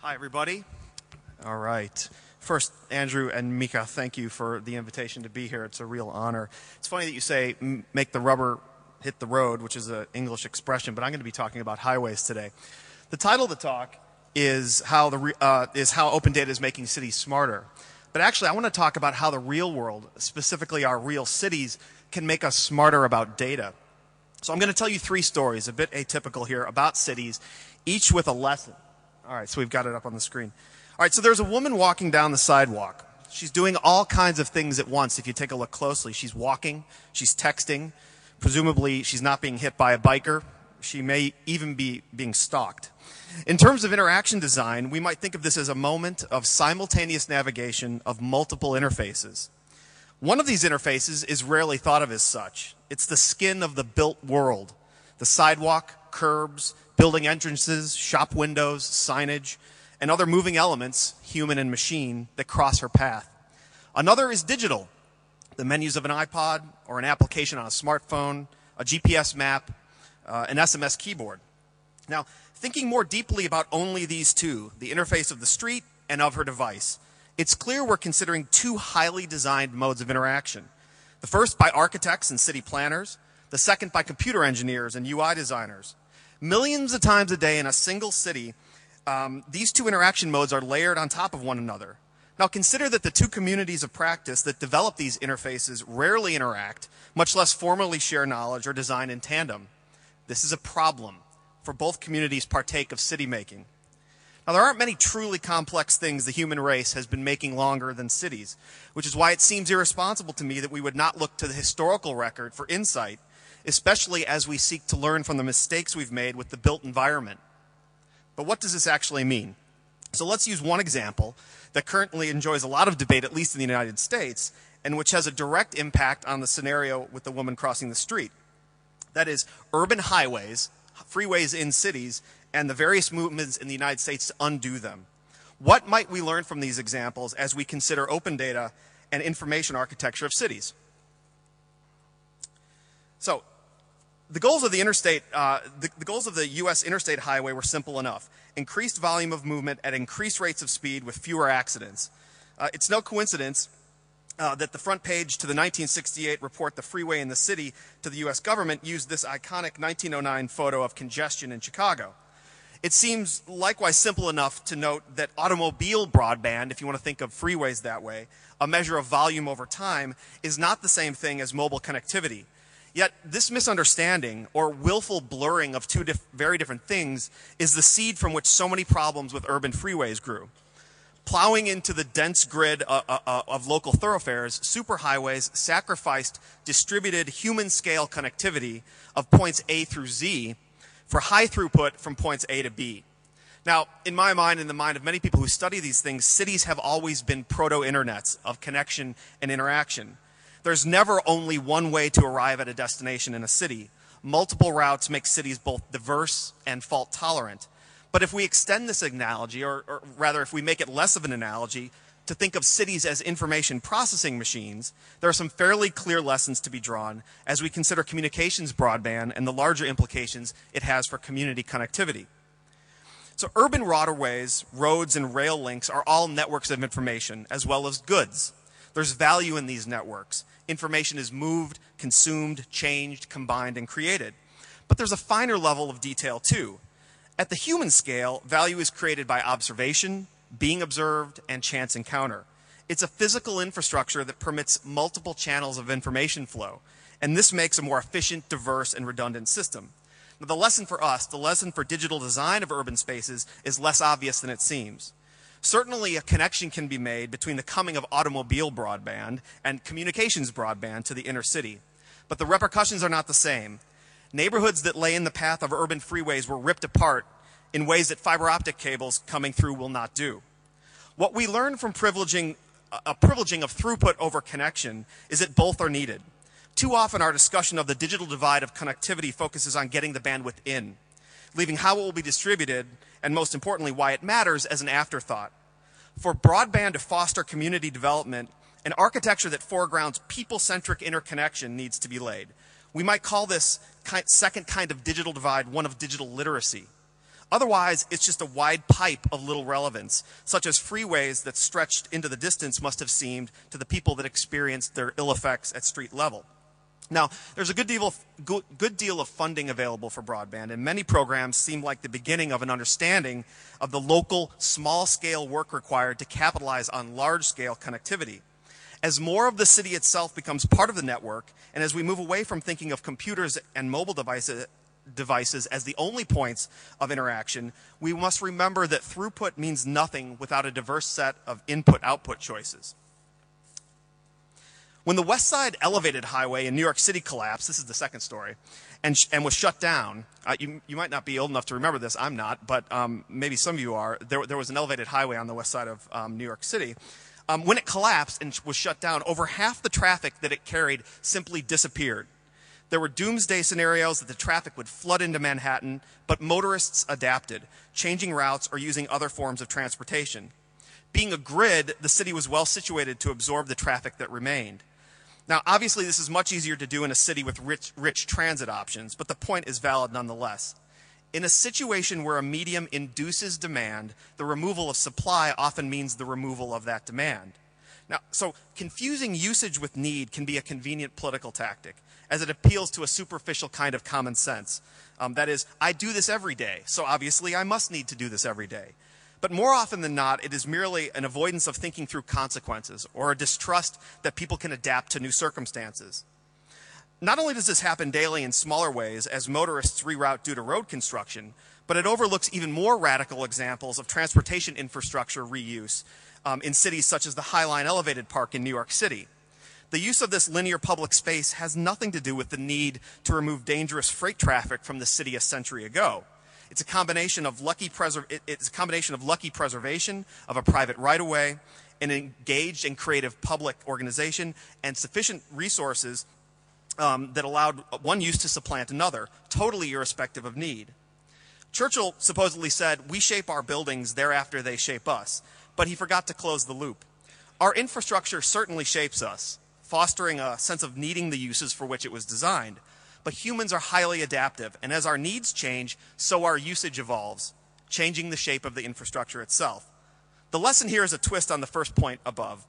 Hi, everybody. All right. First, Andrew and Mika, thank you for the invitation to be here. It's a real honor. It's funny that you say make the rubber hit the road, which is an English expression, but I'm going to be talking about highways today. The title of the talk is how open data is making cities smarter. But actually, I want to talk about how the real world, specifically our real cities, can make us smarter about data. So I'm going to tell you three stories, a bit atypical here, about cities, each with a lesson. All right, so we've got it up on the screen. All right, so there's a woman walking down the sidewalk. She's doing all kinds of things at once if you take a look closely. She's walking, she's texting, presumably she's not being hit by a biker. She may even be being stalked. In terms of interaction design, we might think of this as a moment of simultaneous navigation of multiple interfaces. One of these interfaces is rarely thought of as such. It's the skin of the built world. The sidewalk, curbs, building entrances, shop windows, signage, and other moving elements, human and machine, that cross her path. Another is digital. The menus of an iPod or an application on a smartphone, a GPS map, an SMS keyboard. Now, thinking more deeply about only these two, the interface of the street and of her device, it's clear we're considering two highly designed modes of interaction. The first by architects and city planners, the second by computer engineers and UI designers. Millions of times a day in a single city, these two interaction modes are layered on top of one another. Now consider that the two communities of practice that develop these interfaces rarely interact, much less formally share knowledge or design in tandem. This is a problem, for both communities partake of city making. Now, there aren't many truly complex things the human race has been making longer than cities, which is why it seems irresponsible to me that we would not look to the historical record for insight, especially as we seek to learn from the mistakes we've made with the built environment. But what does this actually mean? So let's use one example that currently enjoys a lot of debate, at least in the United States, and which has a direct impact on the scenario with the woman crossing the street. That is, urban highways, freeways in cities, and the various movements in the United States to undo them. What might we learn from these examples as we consider open data and information architecture of cities? So, the goals of the U.S. interstate highway were simple enough. Increased volume of movement at increased rates of speed with fewer accidents. It's no coincidence that the front page to the 1968 report, The Freeway in the City, to the U.S. government used this iconic 1909 photo of congestion in Chicago. It seems likewise simple enough to note that automobile broadband, if you want to think of freeways that way, a measure of volume over time, is not the same thing as mobile connectivity. Yet this misunderstanding, or willful blurring of two very different things, is the seed from which so many problems with urban freeways grew. Plowing into the dense grid of local thoroughfares, superhighways sacrificed distributed human-scale connectivity of points A through Z for high throughput from points A to B. Now, in my mind, in the mind of many people who study these things, cities have always been proto-internets of connection and interaction. There's never only one way to arrive at a destination in a city. Multiple routes make cities both diverse and fault-tolerant. But if we extend this analogy, or rather if we make it less of an analogy, to think of cities as information processing machines, there are some fairly clear lessons to be drawn as we consider communications broadband and the larger implications it has for community connectivity. So urban waterways, roads, and rail links are all networks of information, as well as goods. There's value in these networks. Information is moved, consumed, changed, combined, and created. But there's a finer level of detail, too. At the human scale, value is created by observation, being observed, and chance encounter. It's a physical infrastructure that permits multiple channels of information flow, and this makes a more efficient, diverse, and redundant system. Now, the lesson for us, the lesson for digital design of urban spaces, is less obvious than it seems. Certainly, a connection can be made between the coming of automobile broadband and communications broadband to the inner city, but the repercussions are not the same. Neighborhoods that lay in the path of urban freeways were ripped apart in ways that fiber optic cables coming through will not do. What we learn from privileging of throughput over connection is that both are needed. Too often our discussion of the digital divide of connectivity focuses on getting the bandwidth in, leaving how it will be distributed, and most importantly, why it matters, as an afterthought. For broadband to foster community development, an architecture that foregrounds people-centric interconnection needs to be laid. We might call this second kind of digital divide one of digital literacy. Otherwise, it's just a wide pipe of little relevance, such as freeways that stretched into the distance must have seemed to the people that experienced their ill effects at street level. Now, there's a good deal of funding available for broadband, and many programs seem like the beginning of an understanding of the local, small-scale work required to capitalize on large-scale connectivity. As more of the city itself becomes part of the network, and as we move away from thinking of computers and mobile devices as the only points of interaction, we must remember that throughput means nothing without a diverse set of input-output choices. When the West Side Elevated Highway in New York City collapsed, this is the second story, and was shut down, you might not be old enough to remember this, I'm not, but maybe some of you are, there was an elevated highway on the west side of New York City. When it collapsed and was shut down, over half the traffic that it carried simply disappeared. There were doomsday scenarios that the traffic would flood into Manhattan, but motorists adapted, changing routes or using other forms of transportation. Being a grid, the city was well situated to absorb the traffic that remained. Now, obviously, this is much easier to do in a city with rich transit options, but the point is valid nonetheless. In a situation where a medium induces demand, the removal of supply often means the removal of that demand. Now, so confusing usage with need can be a convenient political tactic, as it appeals to a superficial kind of common sense. That is, I do this every day, so obviously I must need to do this every day. But more often than not, it is merely an avoidance of thinking through consequences, or a distrust that people can adapt to new circumstances. Not only does this happen daily in smaller ways as motorists reroute due to road construction, but it overlooks even more radical examples of transportation infrastructure reuse in cities such as the High Line Elevated Park in New York City. The use of this linear public space has nothing to do with the need to remove dangerous freight traffic from the city a century ago. It's a combination of lucky preservation of a private right-of-way, an engaged and creative public organization, and sufficient resources that allowed one use to supplant another, totally irrespective of need. Churchill supposedly said, "We shape our buildings, thereafter they shape us," but he forgot to close the loop. Our infrastructure certainly shapes us, fostering a sense of needing the uses for which it was designed. But humans are highly adaptive, and as our needs change, so our usage evolves, changing the shape of the infrastructure itself. The lesson here is a twist on the first point above.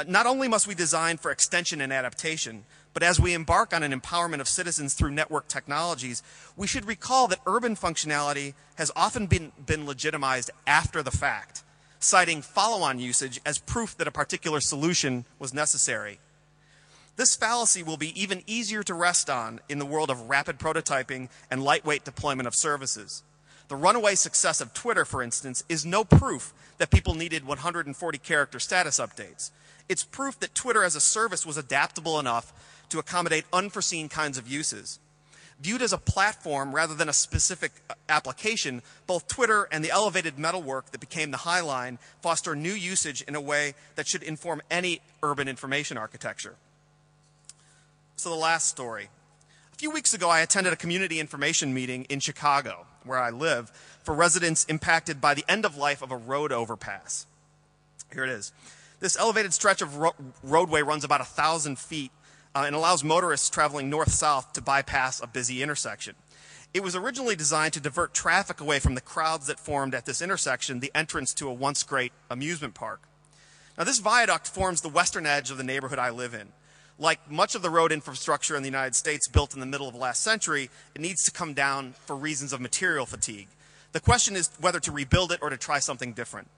Not only must we design for extension and adaptation, but as we embark on an empowerment of citizens through network technologies, we should recall that urban functionality has often been legitimized after the fact, citing follow-on usage as proof that a particular solution was necessary. This fallacy will be even easier to rest on in the world of rapid prototyping and lightweight deployment of services. The runaway success of Twitter, for instance, is no proof that people needed 140-character status updates. It's proof that Twitter as a service was adaptable enough to accommodate unforeseen kinds of uses. Viewed as a platform rather than a specific application, both Twitter and the elevated metalwork that became the High Line foster new usage in a way that should inform any urban information architecture. So the last story. A few weeks ago, I attended a community information meeting in Chicago, where I live, for residents impacted by the end of life of a road overpass. Here it is. This elevated stretch of roadway runs about 1,000 feet and allows motorists traveling north-south to bypass a busy intersection. It was originally designed to divert traffic away from the crowds that formed at this intersection, the entrance to a once great amusement park. Now, this viaduct forms the western edge of the neighborhood I live in. Like much of the road infrastructure in the United States built in the middle of last century, it needs to come down for reasons of material fatigue. The question is whether to rebuild it or to try something different.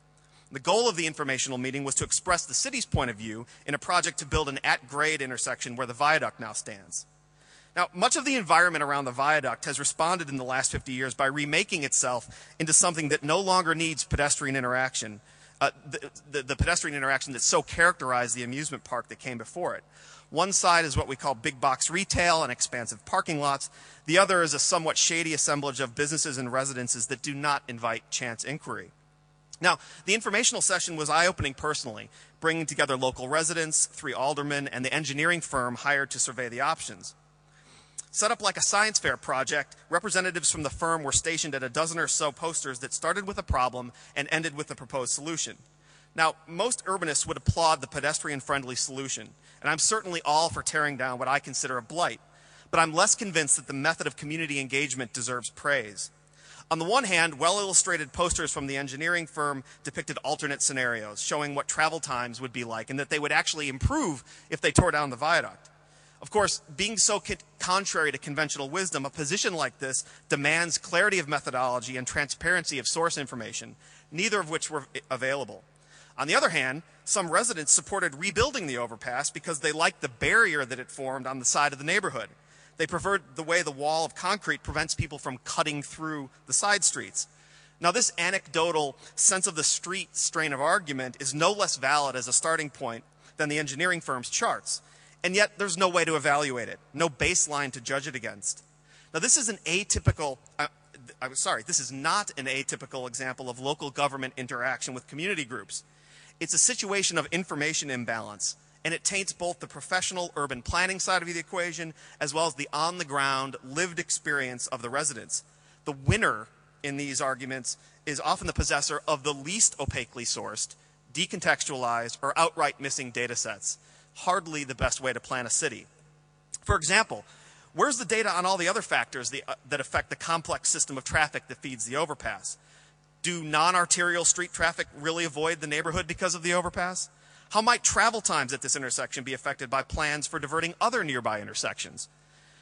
The goal of the informational meeting was to express the city's point of view in a project to build an at-grade intersection where the viaduct now stands. Now, much of the environment around the viaduct has responded in the last 50 years by remaking itself into something that no longer needs pedestrian interaction, the pedestrian interaction that so characterized the amusement park that came before it. One side is what we call big box retail and expansive parking lots. The other is a somewhat shady assemblage of businesses and residences that do not invite chance inquiry. Now, the informational session was eye-opening personally, bringing together local residents, 3 aldermen, and the engineering firm hired to survey the options. Set up like a science fair project, representatives from the firm were stationed at a dozen or so posters that started with a problem and ended with the proposed solution. Now, most urbanists would applaud the pedestrian-friendly solution, and I'm certainly all for tearing down what I consider a blight, but I'm less convinced that the method of community engagement deserves praise. On the one hand, well-illustrated posters from the engineering firm depicted alternate scenarios, showing what travel times would be like and that they would actually improve if they tore down the viaduct. Of course, being so contrary to conventional wisdom, a position like this demands clarity of methodology and transparency of source information, neither of which were available. On the other hand, some residents supported rebuilding the overpass because they liked the barrier that it formed on the side of the neighborhood. They preferred the way the wall of concrete prevents people from cutting through the side streets. Now, this anecdotal sense of the street strain of argument is no less valid as a starting point than the engineering firm's charts. And yet, there's no way to evaluate it, no baseline to judge it against. Now, this is this is not an atypical example of local government interaction with community groups. It's a situation of information imbalance, and it taints both the professional urban planning side of the equation as well as the on-the-ground lived experience of the residents. The winner in these arguments is often the possessor of the least opaquely sourced, decontextualized, or outright missing data sets. Hardly the best way to plan a city. For example, where's the data on all the other factors that affect the complex system of traffic that feeds the overpass? Do non-arterial street traffic really avoid the neighborhood because of the overpass? How might travel times at this intersection be affected by plans for diverting other nearby intersections?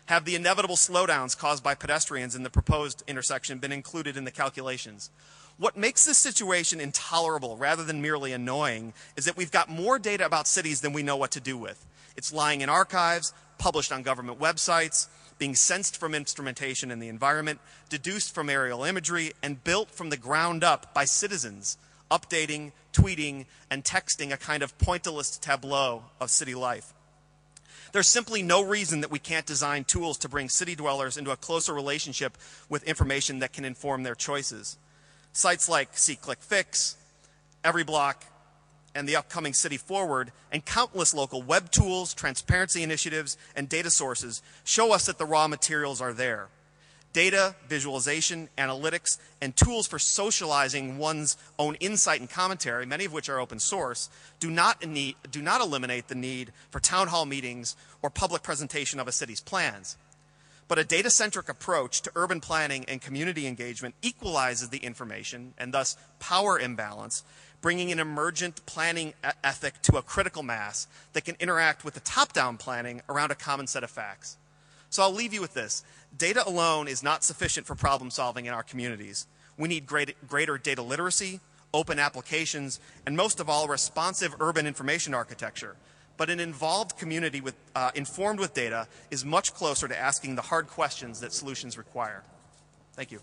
Have the inevitable slowdowns caused by pedestrians in the proposed intersection been included in the calculations? What makes this situation intolerable rather than merely annoying is that we've got more data about cities than we know what to do with. It's lying in archives, published on government websites, being sensed from instrumentation in the environment, deduced from aerial imagery, and built from the ground up by citizens, updating, tweeting, and texting a kind of pointillist tableau of city life. There's simply no reason that we can't design tools to bring city dwellers into a closer relationship with information that can inform their choices. Sites like SeeClickFix, EveryBlock, and the upcoming City Forward, and countless local web tools, transparency initiatives, and data sources show us that the raw materials are there. Data, visualization, analytics, and tools for socializing one's own insight and commentary, many of which are open source, do not eliminate the need for town hall meetings or public presentation of a city's plans. But a data-centric approach to urban planning and community engagement equalizes the information and thus power imbalance, bringing an emergent planning ethic to a critical mass that can interact with the top-down planning around a common set of facts. So I'll leave you with this. Data alone is not sufficient for problem solving in our communities. We need greater data literacy, open applications, and most of all, responsive urban information architecture. But an involved community informed with data is much closer to asking the hard questions that solutions require. Thank you.